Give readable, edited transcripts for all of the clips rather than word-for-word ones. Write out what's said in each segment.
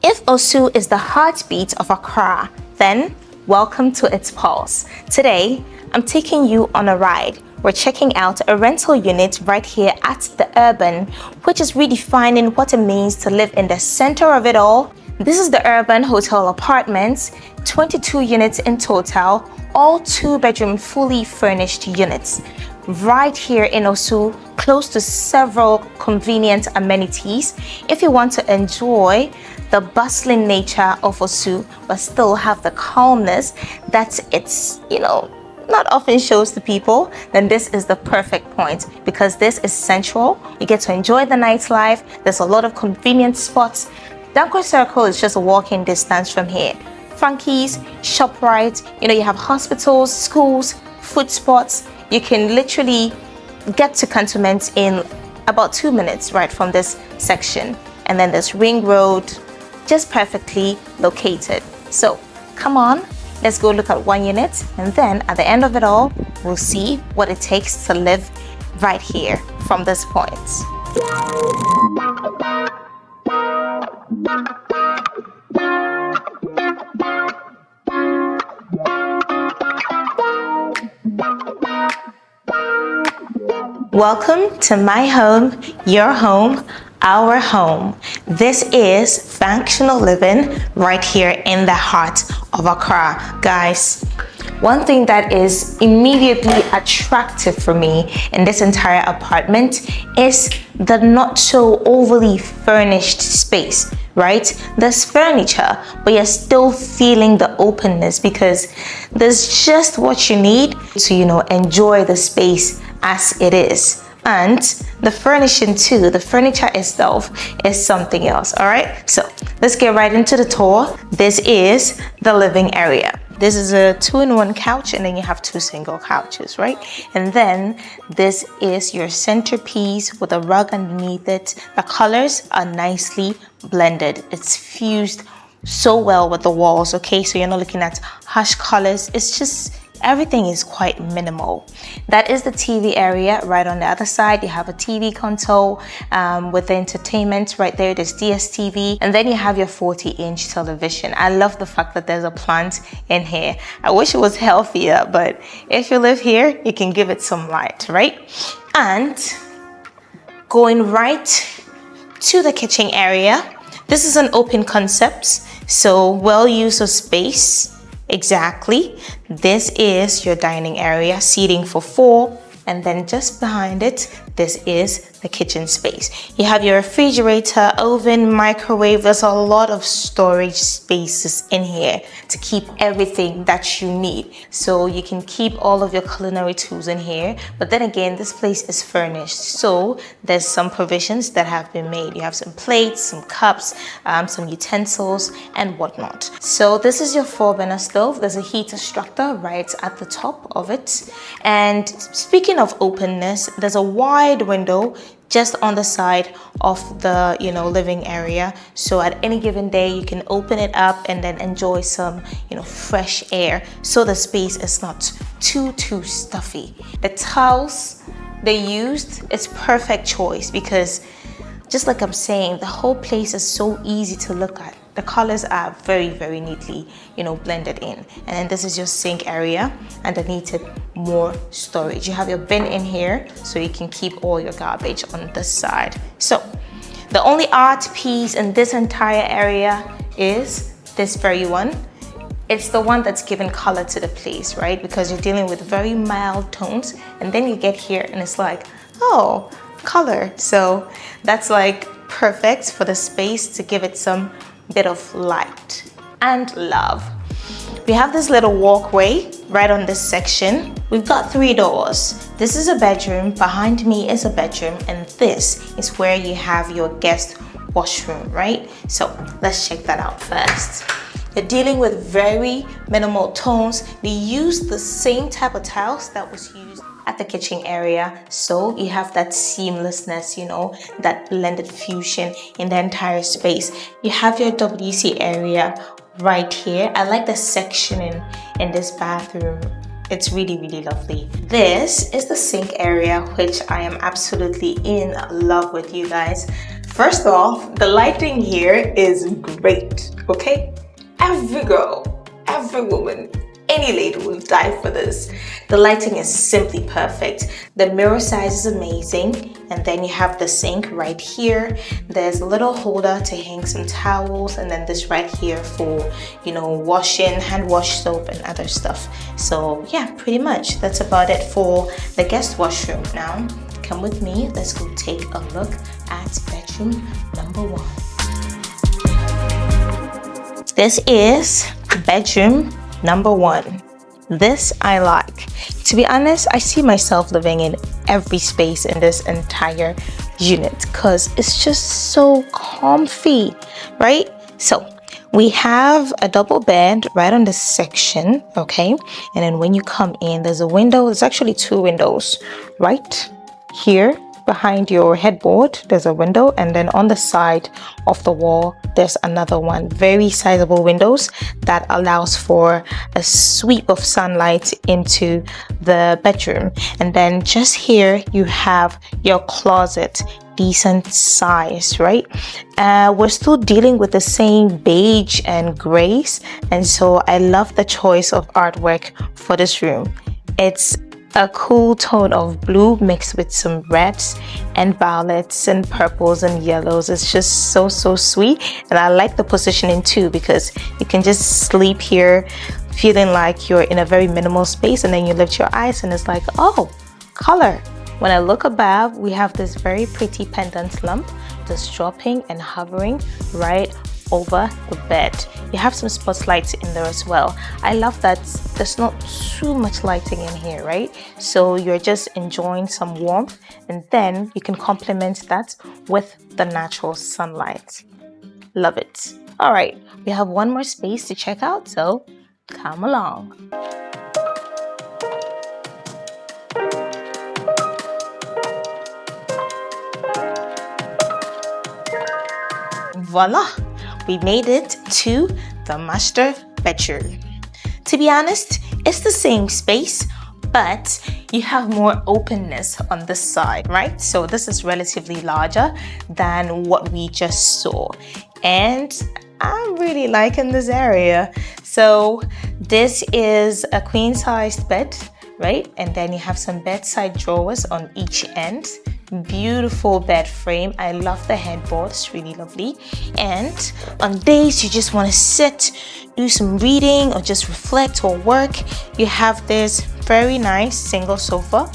If Osu is the heartbeat of Accra, then welcome to its pulse. Today, I'm taking you on a ride. We're checking out a rental unit right here at the Urban, which is redefining what it means to live in the center of it all. This is the Urban Hotel Apartments, 22 units in total, all 2-bedroom fully furnished units. Right here in Osu, close to several convenient amenities. If you want to enjoy the bustling nature of Osu, but still have the calmness that it's, not often shows to people, then this is the perfect point because this is central. You get to enjoy the nightlife. There's a lot of convenient spots. Danko Circle is just a walking distance from here. Frankie's, ShopRite, you have hospitals, schools, food spots. You can literally get to Cantonments in about 2 minutes right from this section. And then there's Ring Road, just perfectly located. So come on, let's go look at one unit, and then at the end of it all, we'll see what it takes to live right here from this point. Welcome to my home, your home, our home. This is functional living right here in the heart of Accra. Guys, one thing that is immediately attractive for me in this entire apartment is the not so overly furnished space, right? There's furniture, but you're still feeling the openness because there's just what you need to, enjoy the space as it is. And the furnishing too, the furniture itself is something else. All right, so let's get right into the tour. This is the living area. This is a 2-in-1 couch, and then you have 2 single couches, right? And then this is your centerpiece with a rug underneath it. The colors are nicely blended. It's fused so well with the walls, okay? So you're not looking at harsh colors. It's just everything is quite minimal. That is the TV area. Right on the other side, you have a TV console with the entertainment right there. There's DSTV, and then you have your 40-inch television. I love the fact that there's a plant in here. I wish it was healthier, but if you live here, you can give it some light, right? And going right to the kitchen area, this is an open concept, so well use of space. Exactly. This is your dining area, seating for 4, and then just behind it, this is the kitchen space. You have your refrigerator, oven, microwave. There's a lot of storage spaces in here to keep everything that you need. So you can keep all of your culinary tools in here. But then again, this place is furnished. So there's some provisions that have been made. You have some plates, some cups, some utensils and whatnot. So this is your 4-burner stove. There's a heater structure right at the top of it. And speaking of openness, there's a wide window just on the side of the living area, so at any given day you can open it up and then enjoy some fresh air, so the space is not too stuffy. The tiles they used is perfect choice because, just like I'm saying, the whole place is so easy to look at. The colors are very, very neatly, blended in. And then this is your sink area. Underneath it, more storage. You have your bin in here, so you can keep all your garbage on this side. So the only art piece in this entire area is this very one. It's the one that's given color to the place, right? Because you're dealing with very mild tones, and then you get here and it's like, oh, color. So that's like perfect for the space to give it some bit of light and love. We have this little walkway right on this section. We've got 3 doors. This is a bedroom, behind me is a bedroom, and this is where you have your guest washroom, right? So let's check that out first. You're dealing with very minimal tones. They use the same type of tiles that was used at the kitchen area, so you have that seamlessness, that blended fusion in the entire space. You have your WC area right here. I like the sectioning in this bathroom. It's really, really lovely. This is the sink area, which I am absolutely in love with, you guys. First off, the lighting here is great, okay? Every girl, every woman, any lady will die for this. The lighting is simply perfect. The mirror size is amazing. And then you have the sink right here. There's a little holder to hang some towels, and then this right here for, washing, hand wash soap and other stuff. So yeah, pretty much that's about it for the guest washroom. Now, come with me. Let's go take a look at bedroom number 1. This is bedroom number 1. This I like. To be honest, I see myself living in every space in this entire unit because it's just so comfy, right? So we have a double bed right on this section, okay? And then when you come in, there's a window. There's actually 2 windows right here. Behind your headboard, there's a window, and then on the side of the wall, there's another one. Very sizable windows that allows for a sweep of sunlight into the bedroom. And then just here, you have your closet. Decent size, right? We're still dealing with the same beige and grays, and so I love the choice of artwork for this room. It's a cool tone of blue mixed with some reds and violets and purples and yellows. It's just so sweet, and I like the positioning too because you can just sleep here feeling like you're in a very minimal space, and then you lift your eyes and it's like, oh, color. When I look above, we have this very pretty pendant lamp just dropping and hovering right over the bed. You have some spotlights in there as well. I love that there's not too much lighting in here, right? So you're just enjoying some warmth, and then you can complement that with the natural sunlight. Love it. All right, we have one more space to check out, so come along. Voila! We made it to the master bedroom. To be honest, it's the same space, but you have more openness on this side, right? So this is relatively larger than what we just saw. And I'm really liking this area. So this is a queen-sized bed, right? And then you have some bedside drawers on each end. Beautiful bed frame. I love the headboard, it's really lovely. And on days you just want to sit, do some reading or just reflect or work, you have this very nice single sofa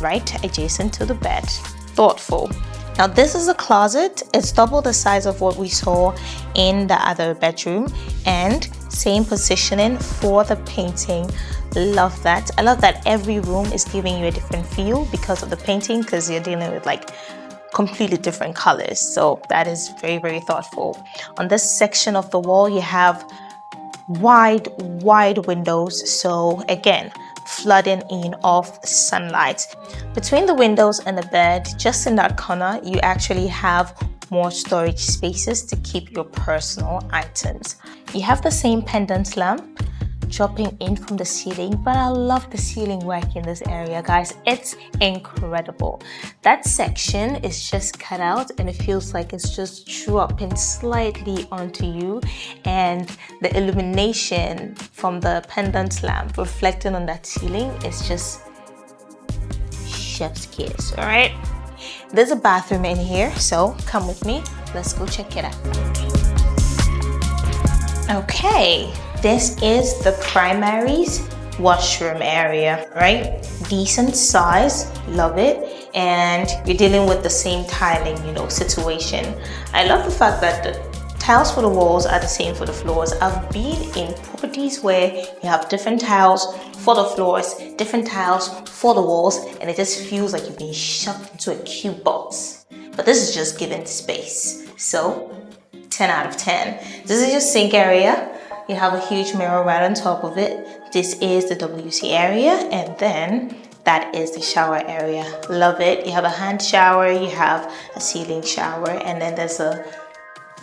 right adjacent to the bed. Thoughtful. Now this is a closet. It's double the size of what we saw in the other bedroom, and same positioning for the painting. Love that. I love that every room is giving you a different feel because of the painting, because you're dealing with like completely different colors. So that is very thoughtful. On this section of the wall, you have wide windows. So again, flooding in of sunlight. Between the windows and the bed, just in that corner, you actually have more storage spaces to keep your personal items. You have the same pendant lamp dropping in from the ceiling, but I love the ceiling work in this area, guys. It's incredible. That section is just cut out and it feels like it's just dropping slightly onto you, and the illumination from the pendant lamp reflecting on that ceiling is just chef's kiss. All right, there's a bathroom in here, so come with me, let's go check it out. Okay, this is the primary's washroom area, right? Decent size, love it. And you're dealing with the same tiling, situation. I love the fact that the tiles for the walls are the same for the floors. I've been in properties where you have different tiles for the floors, different tiles for the walls, and it just feels like you've been shoved into a cube box. But this is just given space. So 10 out of 10. This is your sink area. You have a huge mirror right on top of it. This is the WC area, and then that is the shower area. Love it. You have a hand shower, you have a ceiling shower, and then there's a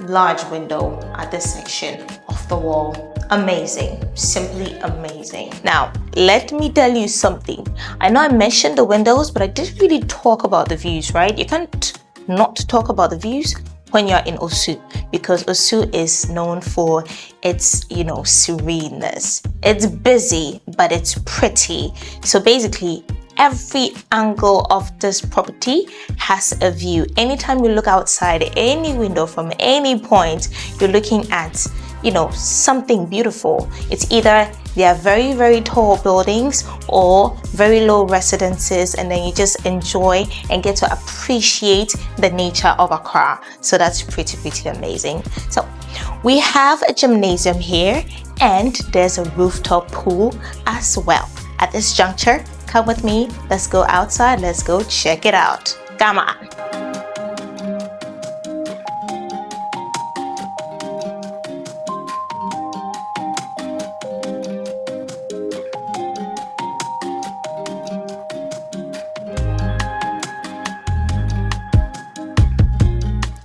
large window at this section of the wall. Amazing, simply amazing. Now, let me tell you something. I know I mentioned the windows, but I didn't really talk about the views, right? You can't not talk about the views when you're in Osu, because Osu is known for its, sereneness. It's busy, but it's pretty. So basically, every angle of this property has a view. Anytime you look outside any window from any point, you're looking at something beautiful. It's either they are very, very tall buildings or very low residences, and then you just enjoy and get to appreciate the nature of Accra. So that's pretty amazing. So we have a gymnasium here, and there's a rooftop pool as well. At this juncture, come with me, let's go outside, let's go check it out. Come on.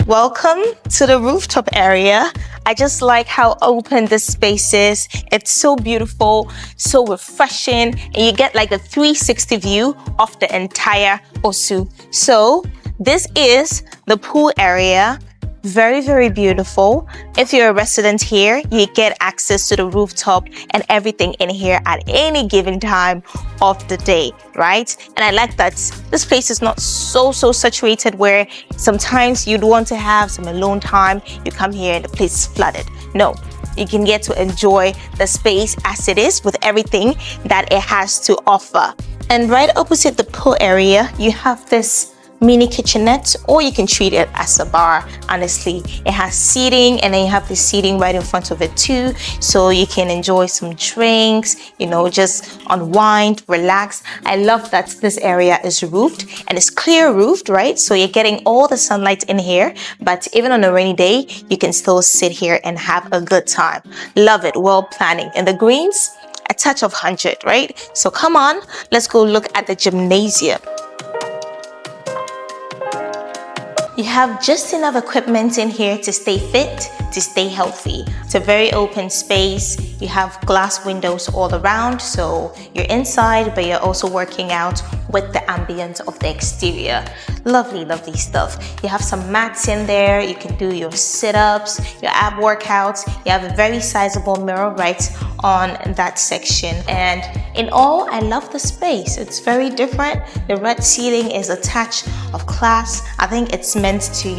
Welcome to the rooftop area. I just like how open this space is. It's so beautiful, so refreshing, and you get like a 360 view of the entire Osu. So this is the pool area. Very, very beautiful. If you're a resident here, you get access to the rooftop and everything in here at any given time of the day, right? And I like that this place is not so saturated where sometimes you'd want to have some alone time. You come here and the place is flooded. No, you can get to enjoy the space as it is with everything that it has to offer. And right opposite the pool area, you have this mini kitchenette, or you can treat it as a bar. Honestly, it has seating, and then you have the seating right in front of it too, so you can enjoy some drinks, just unwind, relax. I love that this area is roofed, and it's clear roofed, right? So you're getting all the sunlight in here, but even on a rainy day, you can still sit here and have a good time. Love it. Well planning. And the greens, a touch of 100, right? So come on, let's go look at the gymnasium. You have just enough equipment in here to stay fit, to stay healthy. It's a very open space. You have glass windows all around, so you're inside, but you're also working out with the ambience of the exterior. Lovely stuff. You have some mats in there. You can do your sit-ups, your ab workouts. You have a very sizable mirror right on that section. And in all, I love the space. It's very different. The red ceiling is a touch of class. I think it's meant to,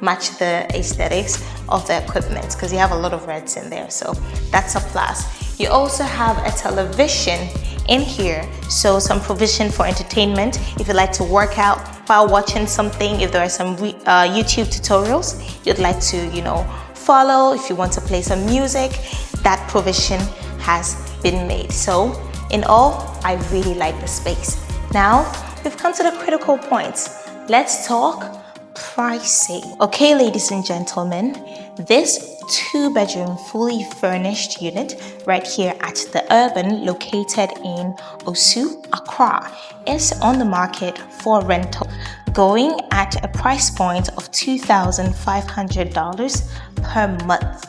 match the aesthetics of the equipment, because you have a lot of reds in there, so that's a plus. You also have a television in here, so some provision for entertainment if you like to work out while watching something. If there are some YouTube tutorials you'd like to follow, if you want to play some music, that provision has been made. So in all, I really like the space. Now we've come to the critical points. Let's talk pricing. Okay, ladies and gentlemen, this 2-bedroom fully furnished unit right here at the Urban, located in Osu, Accra, is on the market for rental, going at a price point of $2,500 per month.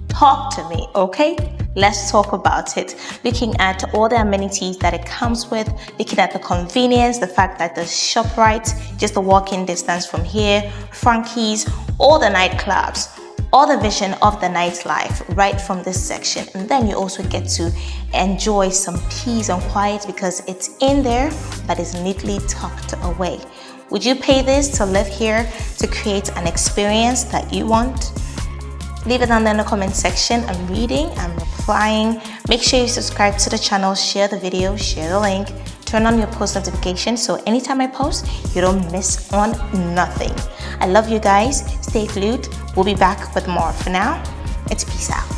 Talk to me, okay? Let's talk about it. Looking at all the amenities that it comes with, looking at the convenience, the fact that there's ShopRite, just a walking distance from here, Frankie's, all the nightclubs, all the vision of the nightlife right from this section. And then you also get to enjoy some peace and quiet because it's in there, but it's neatly tucked away. Would you pay this to live here, to create an experience that you want? Leave it down there in the comment section. I'm reading, I'm replying. Make sure you subscribe to the channel, share the video, share the link, turn on your post notifications so anytime I post, you don't miss on nothing. I love you guys. Stay glued. We'll be back with more. For now, it's peace out.